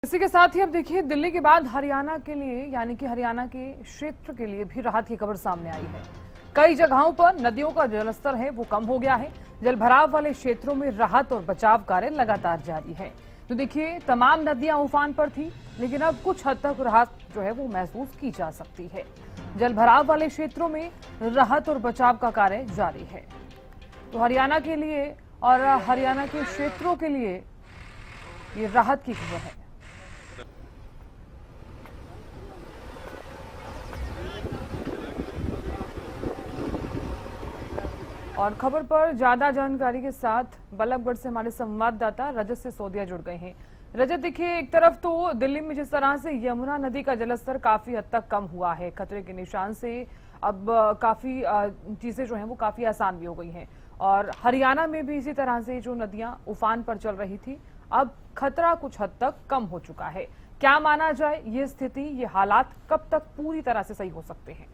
इसी के साथ ही अब देखिए दिल्ली के बाद हरियाणा के लिए यानी कि हरियाणा के क्षेत्र के लिए भी राहत की खबर सामने आई है। कई जगहों पर नदियों का जलस्तर है वो कम हो गया है। जलभराव वाले क्षेत्रों में राहत और बचाव कार्य लगातार जारी है। तो देखिए तमाम नदियां उफान पर थी, लेकिन अब कुछ हद तक राहत जो है वो महसूस की जा सकती है। जलभराव वाले क्षेत्रों में राहत और बचाव का कार्य जारी है। तो हरियाणा के लिए और हरियाणा के क्षेत्रों के लिए ये राहत की खबर है। और खबर पर ज्यादा जानकारी के साथ बल्लभगढ़ से हमारे संवाददाता रजत सिसोदिया जुड़ गए हैं। रजत, देखिए एक तरफ तो दिल्ली में जिस तरह से यमुना नदी का जलस्तर काफी हद तक कम हुआ है, खतरे के निशान से अब काफी चीजें जो हैं वो काफी आसान भी हो गई हैं। और हरियाणा में भी इसी तरह से जो नदियां उफान पर चल रही थी, अब खतरा कुछ हद तक कम हो चुका है। क्या माना जाए ये स्थिति, ये हालात कब तक पूरी तरह से सही हो सकते हैं?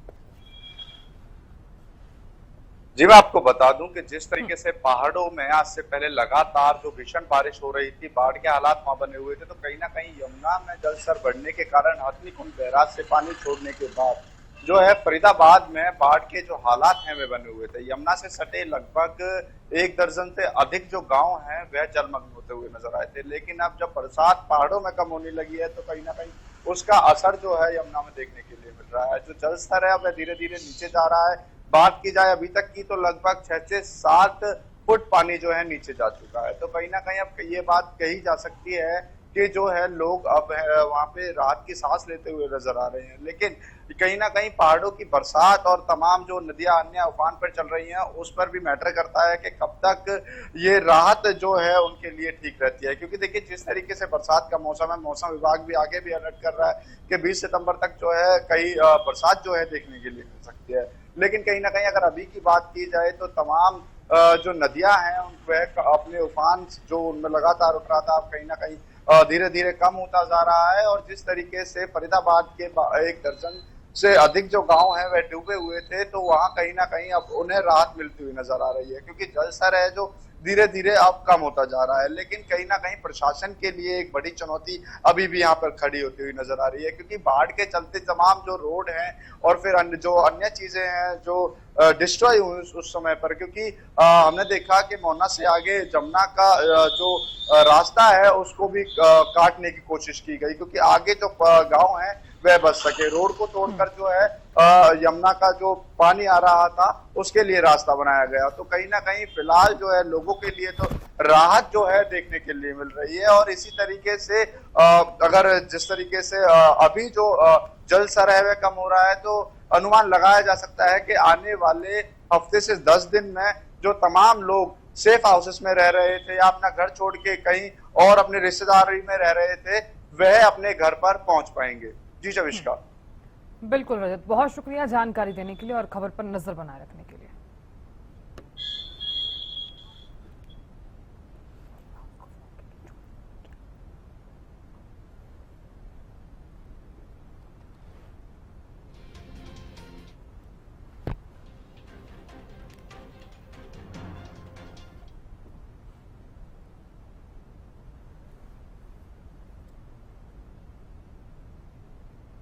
जी, मैं आपको बता दूं कि जिस तरीके से पहाड़ों में आज से पहले लगातार जो भीषण बारिश हो रही थी, बाढ़ के हालात वहां बने हुए थे, तो कहीं ना कहीं यमुना में जलस्तर बढ़ने के कारण हथनीकुंड बैराज से पानी छोड़ने के बाद जो है फरीदाबाद में बाढ़ के जो हालात हैं वे बने हुए थे। यमुना से सटे लगभग 1 दर्जन से अधिक जो गांव हैं वह जलमग्न होते हुए नजर आए थे। लेकिन अब जब बरसात पहाड़ों में कम होने लगी है, तो कहीं ना कहीं उसका असर जो है यमुना में देखने के लिए मिल रहा है। जो जलस्तर है वह धीरे धीरे नीचे जा रहा है। बात की जाए अभी तक की, तो लगभग 6 से 7 फुट पानी जो है नीचे जा चुका है। तो कहीं ना कहीं अब ये बात कही जा सकती है कि जो है लोग अब वहां पे राहत की सांस लेते हुए नजर आ रहे हैं। लेकिन कहीं ना कहीं पहाड़ों की बरसात और तमाम जो नदियां अन्य उफान पर चल रही हैं, उस पर भी मैटर करता है कि कब तक ये राहत जो है उनके लिए ठीक रहती है। क्योंकि देखिए जिस तरीके से बरसात का मौसम है, मौसम विभाग भी आगे भी अलर्ट कर रहा है कि 20 सितंबर तक जो है कई बरसात जो है देखने के लिए मिल सकती है। लेकिन कहीं ना कहीं अगर अभी की बात की जाए, तो तमाम जो नदियां हैं वह अपने उफान जो उनमें लगातार उठ रहा था, अब कहीं ना कहीं धीरे धीरे कम होता जा रहा है। और जिस तरीके से फरीदाबाद के 1 दर्जन से अधिक जो गांव हैं वह डूबे हुए थे, तो वहां कहीं ना कहीं अब उन्हें राहत मिलती हुई नजर आ रही है, क्योंकि जलस्तर है जो धीरे धीरे अब कम होता जा रहा है। लेकिन कहीं ना कहीं प्रशासन के लिए एक बड़ी चुनौती अभी भी यहाँ पर खड़ी होती हुई नजर आ रही है, क्योंकि बाढ़ के चलते तमाम जो रोड हैं और फिर जो अन्य चीजें हैं जो डिस्ट्रॉय हुई उस समय पर, क्योंकि हमने देखा कि मोहना से आगे जमुना का जो रास्ता है उसको भी काटने की कोशिश की गई, क्योंकि आगे जो गांव है वह बच सके। रोड को तोड़कर जो है यमुना का जो पानी आ रहा था उसके लिए रास्ता बनाया गया। तो कहीं ना कहीं फिलहाल जो है लोगों के लिए तो राहत जो है देखने के लिए मिल रही है। और इसी तरीके से अगर जिस तरीके से अभी जो जल स्तर है वह कम हो रहा है, तो अनुमान लगाया जा सकता है कि आने वाले हफ्ते से 10 दिन में जो तमाम लोग सेफ हाउसेस में रह रहे थे या अपना घर छोड़ के कहीं और अपने रिश्तेदारी में रह रहे थे, वह अपने घर पर पहुंच पाएंगे। जी शविष्का। बिल्कुल रजत, बहुत शुक्रिया जानकारी देने के लिए और खबर पर नजर बनाए रखने के लिए।